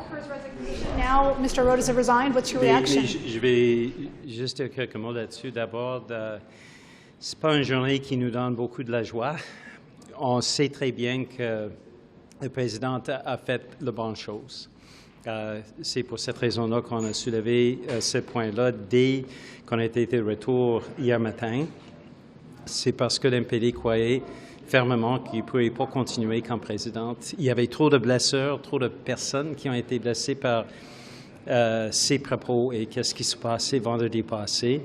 for his resignation. Now, Mr. Rota has resigned. What's your reaction? Je vais juste dire quelques mots là-dessus. D'abord, c'est pas une journée qui nous donne beaucoup de la joie. On sait très bien que le président a fait la bonne chose. C'est pour cette raison-là qu'on a soulevé ce point-là dès qu'on a été de retour hier matin. C'est parce que l'NPD croyait fermement qu'il ne pouvait pas continuer comme président. Il y avait trop de blessures, trop de personnes qui ont été blessées par ses propos et qu'est-ce qui s'est passé vendredi passé.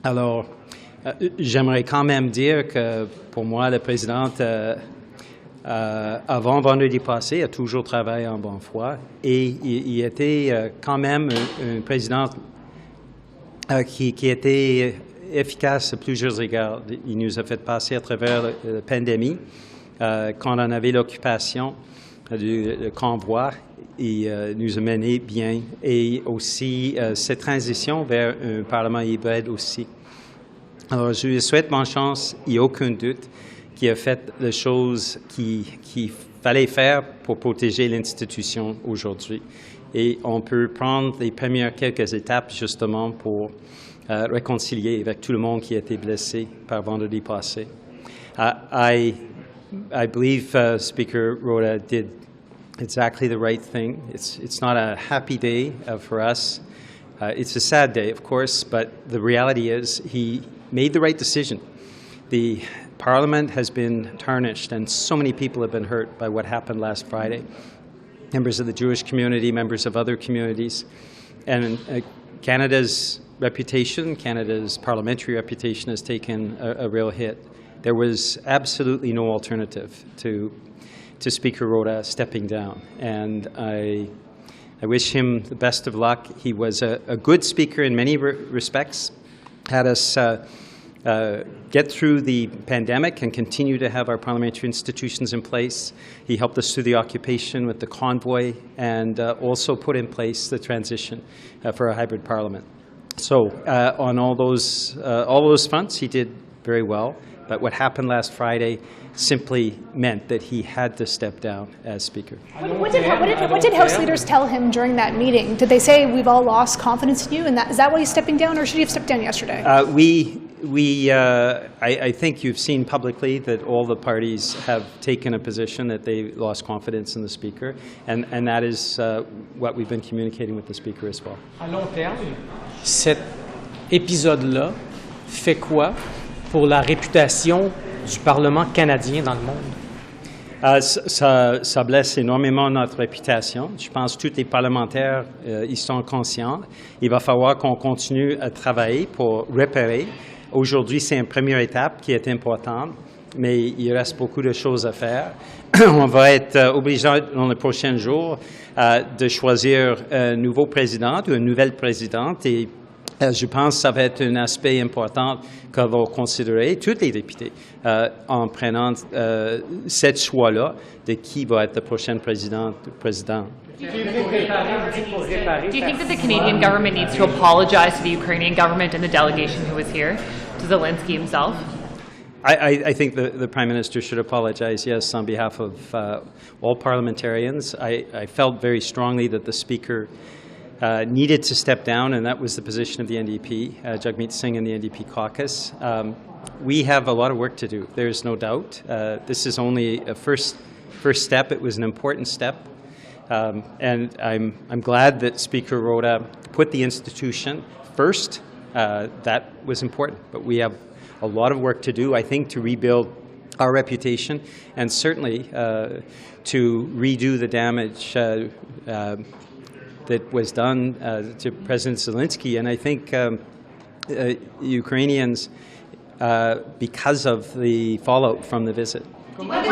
Alors, j'aimerais quand même dire que pour moi, le président, avant vendredi passé, a toujours travaillé en bonne foi et il était quand même un président qui était efficace à plusieurs égards. Il nous a fait passer à travers la pandémie, quand on avait l'occupation du convoi, il nous a mené bien. Et aussi cette transition vers un Parlement hybride aussi. Alors, je lui souhaite bonne chance. Il n'y a aucun doute qu'il a fait les choses qu'il fallait faire pour protéger l'institution aujourd'hui. Et on peut prendre les premières quelques étapes justement pour réconcilier avec tout le monde qui a été blessé par vendredi passé. I believe Speaker Rota did exactly the right thing. It's not a happy day for us. It's a sad day, of course, but the reality is he made the right decision. The Parliament has been tarnished, and so many people have been hurt by what happened last Friday. Members of the Jewish community, members of other communities, and Canada's reputation, Canada's parliamentary reputation has taken a real hit. There was absolutely no alternative to Speaker Rota stepping down, and I wish him the best of luck. He was a good speaker in many respects, had us get through the pandemic and continue to have our parliamentary institutions in place. He helped us through the occupation with the convoy and also put in place the transition for a hybrid parliament. So on all those fronts, he did very well. But what happened last Friday simply meant that he had to step down as Speaker. What did House leaders tell him during that meeting? Did they say, we've all lost confidence in you, and is that why he's stepping down, or should he have stepped down yesterday? I think you've seen publicly that all the parties have taken a position that they lost confidence in the Speaker, and that is what we've been communicating with the Speaker as well. À long terme, cet épisode-là fait quoi pour la réputation du Parlement canadien dans le monde? Ça blesse énormément notre réputation. Je pense que tous les parlementaires ils sont conscients. Il va falloir qu'on continue à travailler pour repérer. Aujourd'hui, c'est une première étape qui est importante, mais il reste beaucoup de choses à faire. On va être obligé dans les prochains jours de choisir un nouveau président ou une nouvelle présidente et je pense que ça va être un aspect important qu'on va considérer, tous les députés, en prenant cette choix-là de qui va être le prochain président. Do you think that the Canadian government needs to apologize to the Ukrainian government and the delegation who was here, to Zelenskyy himself? I think the Prime Minister should apologize, yes, on behalf of all parliamentarians. I felt very strongly that the Speaker needed to step down, and that was the position of the NDP, Jagmeet Singh and the NDP caucus. We have a lot of work to do, there's no doubt. This is only a first step. It was an important step. And I'm glad that Speaker Rota put the institution first. That was important, but we have a lot of work to do, I think, to rebuild our reputation and certainly to redo the damage that was done to President Zelenskyy. And I think Ukrainians, because of the fallout from the visit. Why in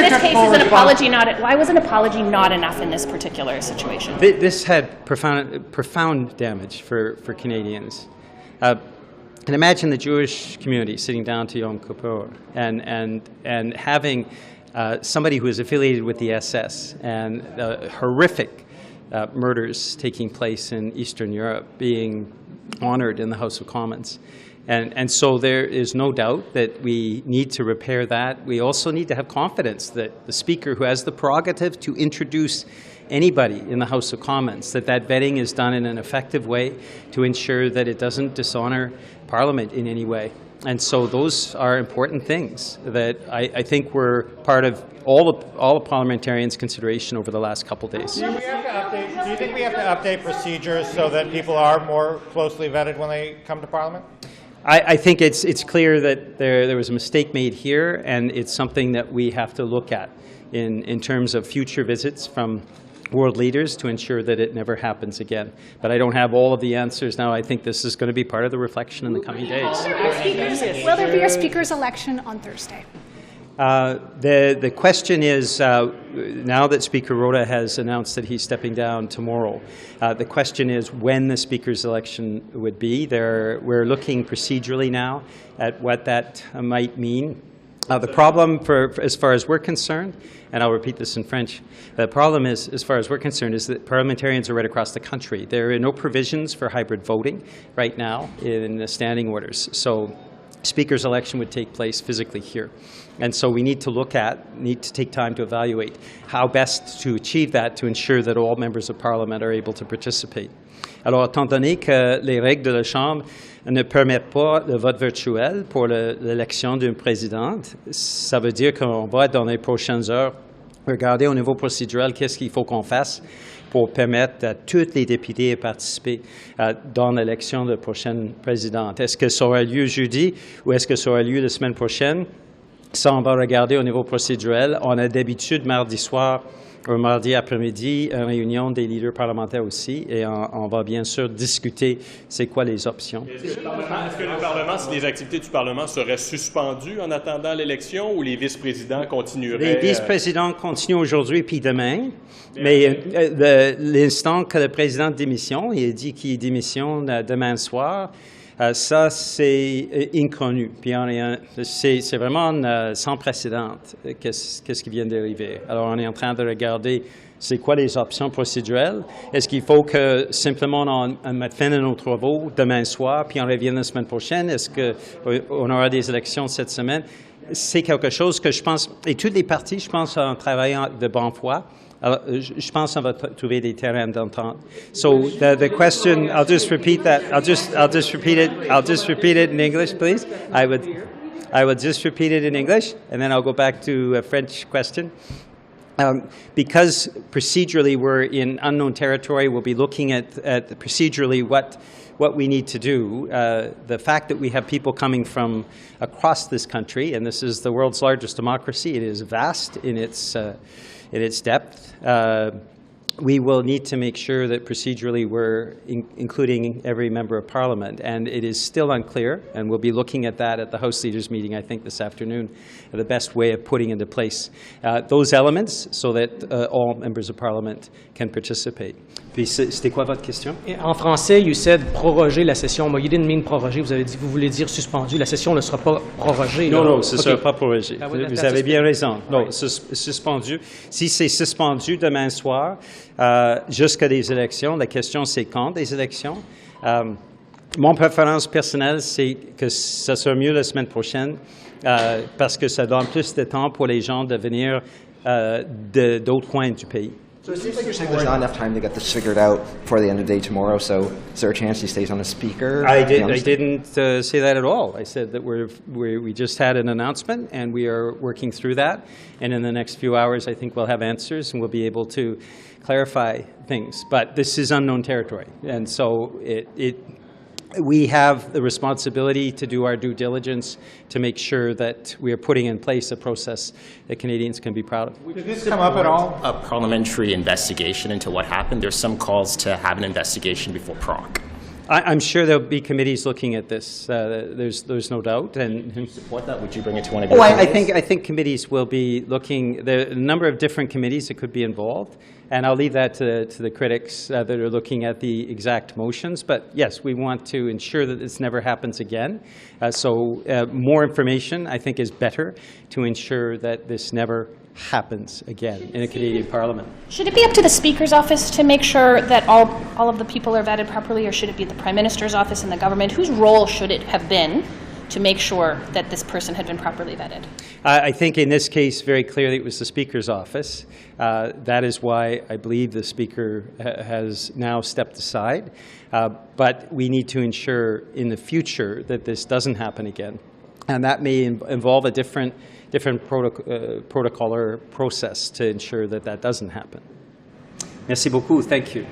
this case is an apology why was an apology not enough in this particular situation? This had profound damage for Canadians. And imagine the Jewish community sitting down to Yom Kippur and having somebody who is affiliated with the SS and horrific murders taking place in Eastern Europe being honored in the House of Commons. And so there is no doubt that we need to repair that. We also need to have confidence that the Speaker, who has the prerogative to introduce anybody in the House of Commons that vetting is done in an effective way to ensure that it doesn't dishonor Parliament in any way. And so those are important things that I think were part of all of parliamentarians' consideration over the last couple days. Do you think we have to update procedures so that people are more closely vetted when they come to Parliament? I think it's clear that there was a mistake made here, and it's something that we have to look at in terms of future visits from world leaders to ensure that it never happens again. But I don't have all of the answers now. I think this is going to be part of the reflection in the coming days. Will there be a speaker's election on Thursday? The question is, now that Speaker Rota has announced that he's stepping down tomorrow, the question is when the Speaker's election would be. We're looking procedurally now at what that might mean. The problem, as far as we're concerned, and I'll repeat this in French, the problem is, as far as we're concerned, is that parliamentarians are right across the country. There are no provisions for hybrid voting right now in the standing orders. So Speaker's election would take place physically here. And so we need to take time to evaluate how best to achieve that to ensure that all members of Parliament are able to participate. Alors, étant donné que les règles de la Chambre ne permettent pas le vote virtuel pour l'élection d'une présidente, ça veut dire qu'on va, dans les prochaines heures, regarder au niveau procédural qu'est-ce qu'il faut qu'on fasse pour permettre à tous les députés de participer dans l'élection de la prochaine présidente. Est-ce que ça aura lieu jeudi ou est-ce que ça aura lieu la semaine prochaine? Ça, on va regarder au niveau procédural. On a d'habitude mardi soir ou mardi après-midi une réunion des leaders parlementaires aussi, et on va bien sûr discuter c'est quoi les options. Est-ce que le Parlement, si les activités du Parlement seraient suspendues en attendant l'élection, ou les vice-présidents continueraient? Les vice-présidents continuent aujourd'hui puis demain, mais l'instant que le président démissionne, il dit qu'il démissionne demain soir. Ça, c'est inconnu. Puis c'est vraiment sans précédent qu'est-ce qui vient d'arriver. Alors, on est en train de regarder c'est quoi les options procédurales. Est-ce qu'il faut que simplement on mette fin à nos travaux demain soir, puis on revienne la semaine prochaine? Est-ce qu'on aura des élections cette semaine? C'est quelque chose que je pense, et toutes les parties, je pense, en travaillant de bonne foi. Alors, je pense qu'on va trouver des terrains d'entente. So the question, I'll just repeat that. I'll just repeat it. I'll just repeat it in English, please. I would just repeat it in English, and then I'll go back to a French question. Because procedurally we're in unknown territory, we'll be looking at procedurally what we need to do. The fact that we have people coming from across this country, and this is the world's largest democracy, it is vast in its depth. We will need to make sure that procedurally we're including every member of Parliament, and it is still unclear, and we'll be looking at that at the House Leaders meeting, I think, this afternoon, the best way of putting into place those elements so that all members of Parliament can participate. Puis c'était quoi votre question? En français, you said proroger la session. You didn't mean proroger. Vous voulez dire suspendu. La session ne sera pas prorogée. Non, ce ne sera pas prorogé. Vous avez bien raison. Non, suspendu. Si c'est suspendu demain soir, jusqu'à des élections, la question c'est quand des élections. Mon préférence personnelle, c'est que ça sera mieux la semaine prochaine parce que ça donne plus de temps pour les gens de venir d'autres coins du pays. So it seems like you're saying there's not enough time to get this figured out before the end of the day tomorrow, so is there a chance he stays on as Speaker? I didn't say that at all. I said that we just had an announcement, and we are working through that, and in the next few hours I think we'll have answers, and we'll be able to clarify things. But this is unknown territory, and so we have the responsibility to do our due diligence to make sure that we are putting in place a process that Canadians can be proud of. Did this come up at all? A parliamentary investigation into what happened. There's some calls to have an investigation before PROC. I'm sure there'll be committees looking at this. There's no doubt. And do you support that? Would you bring it to one of your committees? I think committees will be looking. There are a number of different committees that could be involved, and I'll leave that to the critics that are looking at the exact motions. But yes, we want to ensure that this never happens again. So more information, I think, is better to ensure that this never happens again in a Canadian Parliament. Should it be up to the Speaker's office to make sure that all of the people are vetted properly, or should it be the Prime Minister's office and the government? Whose role should it have been to make sure that this person had been properly vetted? I think in this case, very clearly, it was the Speaker's office. That is why I believe the Speaker has now stepped aside. But we need to ensure in the future that this doesn't happen again. And that may involve a different protocol or process to ensure that that doesn't happen. Merci beaucoup. Thank you.